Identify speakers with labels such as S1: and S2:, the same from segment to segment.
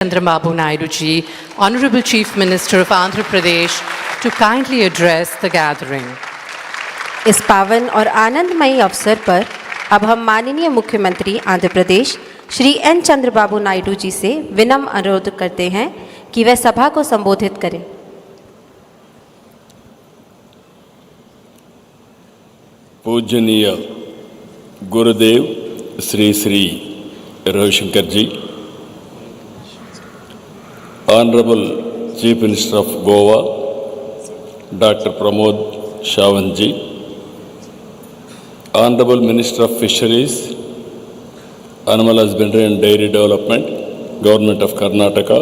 S1: Chandrababu Naidu ji, Honorable Chief Minister of Andhra Pradesh, to kindly address the gathering.
S2: इस पावन और आनंदमयी अवसर पर अब हम माननीय मुख्यमंत्री आंध्र प्रदेश श्री एन चंद्रबाबू नायडू जी से विनम्र अनुरोध करते हैं कि वह सभा को संबोधित करें।
S3: पूजनीय गुरुदेव श्री श्री रविशंकर जी, Honorable Chief Minister of Goa, Dr. Pramod Sawant ji, Honorable Minister of Fisheries, Animal Husbandry and Dairy Development, Government of Karnataka,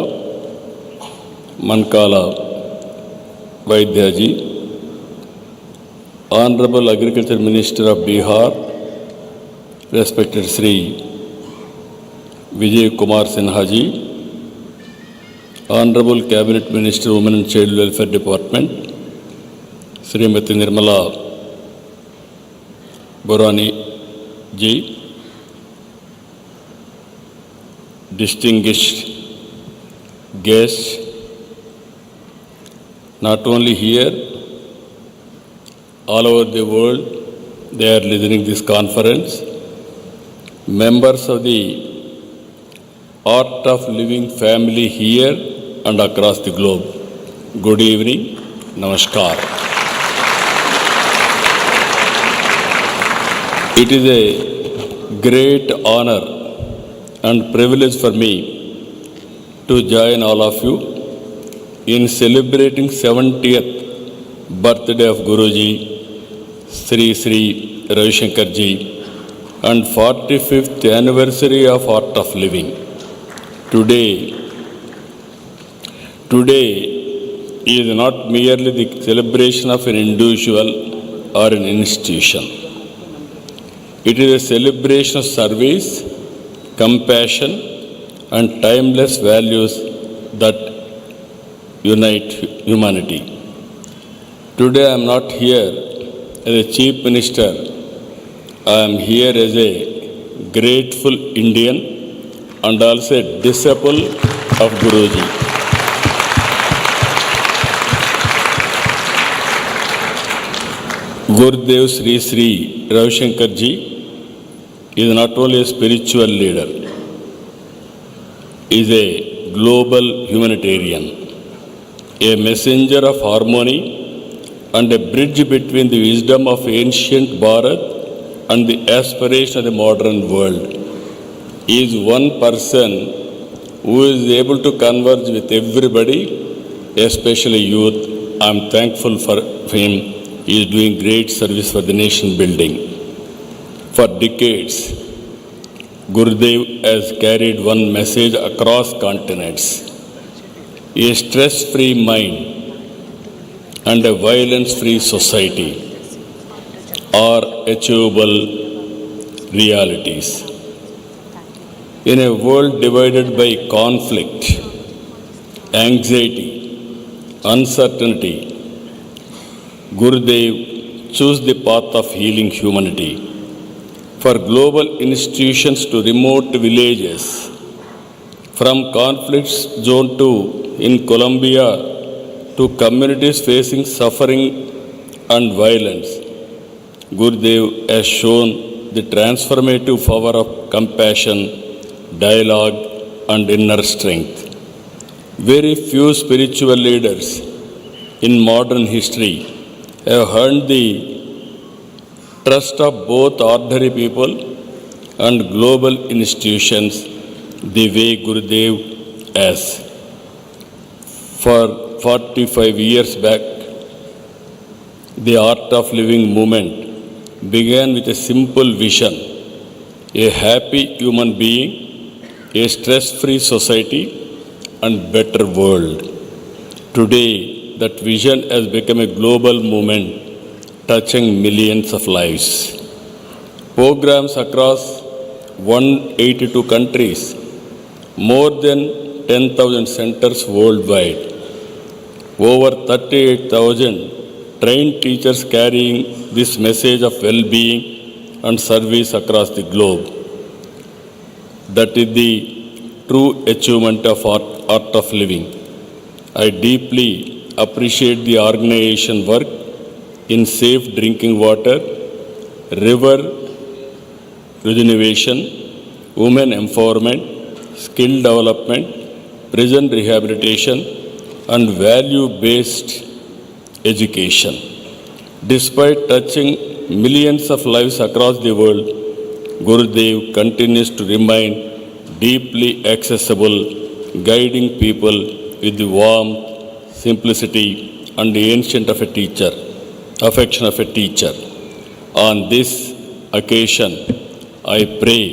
S3: Mankala Vaidya ji, Honorable Agriculture Minister of Bihar, respected Sri Vijay Kumar Sinha ji, Honorable Cabinet Minister, Women and Child Welfare Department, Srimati Nirmala Borani ji, distinguished guests, not only here, all over the world, they are listening this conference. Members of the Art of Living family here and across the globe, good evening, namaskar. It is a great honor and privilege for me to join all of you in celebrating 70th birthday of Guruji, Sri Sri Ravishankar ji, and 45th anniversary of Art of Living. Today is not merely the celebration of an individual or an institution. It is a celebration of service, compassion, and timeless values that unite humanity. Today I am not here as a Chief Minister. I am here as a grateful Indian and also a disciple of Guruji. Gurudev Sri Sri Ravishankar ji is not only a spiritual leader, he is a global humanitarian, a messenger of harmony and a bridge between the wisdom of ancient Bharat and the aspiration of the modern world. He is one person who is able to converge with everybody, especially youth. I am thankful for him. He is doing great service for the nation building. For decades, Gurudev has carried one message across continents: a stress-free mind and a violence-free society are achievable realities. In a world divided by conflict, anxiety, uncertainty, Gurudev chose the path of healing humanity. For global institutions to remote villages, from conflict zone in Colombia to communities facing suffering and violence, Gurudev has shown the transformative power of compassion, dialogue, and inner strength. Very few spiritual leaders in modern history have earned the trust of both ordinary people and global institutions the way Gurudev has. For 45 years back, the Art of Living movement began with a simple vision: a happy human being, a stress-free society, and better world. Today, that vision has become a global movement touching millions of lives. Programs across 182 countries, more than 10,000 centers worldwide, over 38,000 trained teachers carrying this message of well-being and service across the globe. That is the true achievement of art of living. I deeply appreciate the organization work in safe drinking water, river regeneration, women empowerment, skill development, prison rehabilitation, and value-based education. Despite touching millions of lives across the world, Gurudev continues to remain deeply accessible, guiding people with the warmth, simplicity, and the affection of a teacher. On this occasion, I pray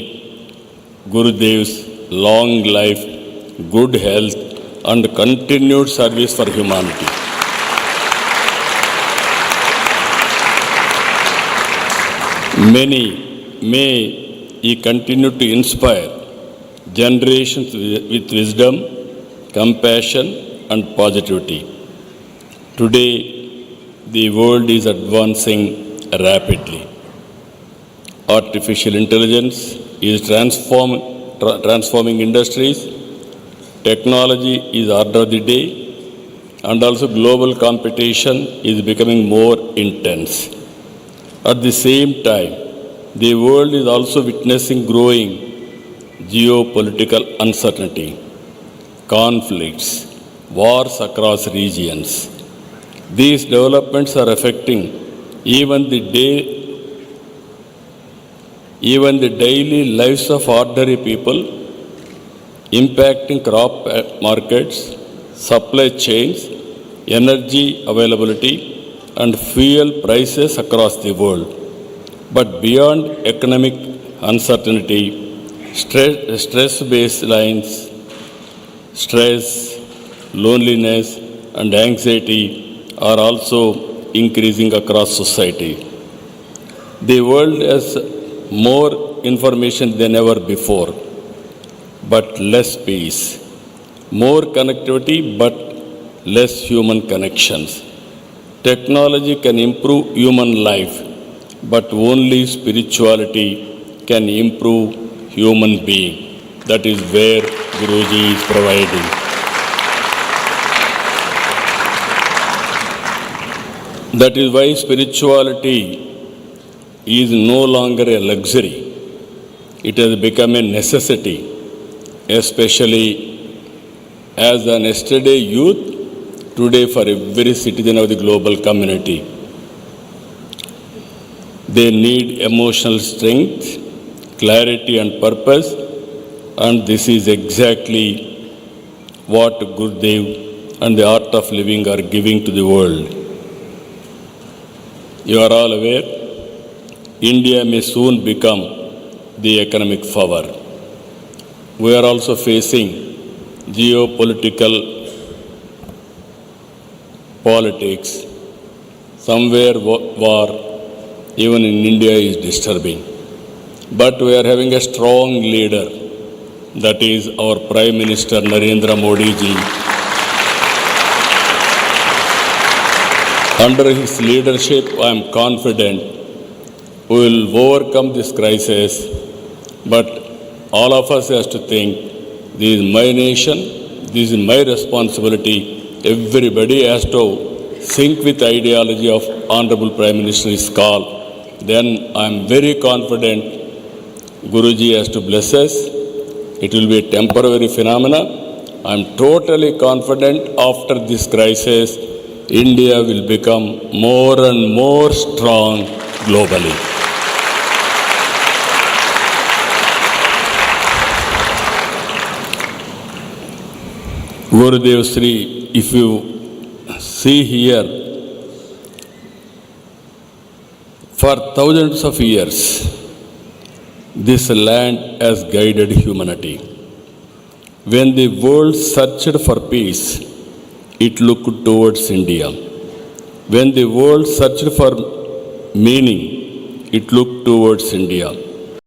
S3: Gurudev's long life, good health, and continued service for humanity. May he continue to inspire generations with wisdom, compassion, and positivity. Today, the world is advancing rapidly. Artificial intelligence is transforming industries. Technology is order of the day, and also global competition is becoming more intense. At the same time, the world is also witnessing growing geopolitical uncertainty, conflicts, wars across regions. These developments are affecting even the daily lives of ordinary people, impacting crop markets, supply chains, energy availability, and fuel prices across the world. But beyond economic uncertainty, stress-based lines, stress, loneliness, and anxiety are also increasing across society. The world has more information than ever before, but less peace. More connectivity, but less human connections. Technology can improve human life, but only spirituality can improve human being. That is where Guruji is providing. That is why spirituality is no longer a luxury. It has become a necessity, especially as an yesterday youth, today for every citizen of the global community. They need emotional strength, clarity, and purpose, and this is exactly what Gurudev and the art of living are giving to the world. You are all aware, India may soon become the economic power. We are also facing geopolitical politics. Somewhere war, even in India, is disturbing. But we are having a strong leader, that is our Prime Minister Narendra Modi ji. Under his leadership, I am confident we will overcome this crisis. But all of us have to think, this is my nation, this is my responsibility. Everybody has to sync with the ideology of Honorable Prime Minister's call. Then I am very confident Guruji has to bless us. It will be a temporary phenomena. I am totally confident after this crisis, India will become more and more strong globally. Gurudev Sri, if you see here, for thousands of years, this land has guided humanity. When the world searched for peace, it looked towards India. When the world searched for meaning, it looked towards India.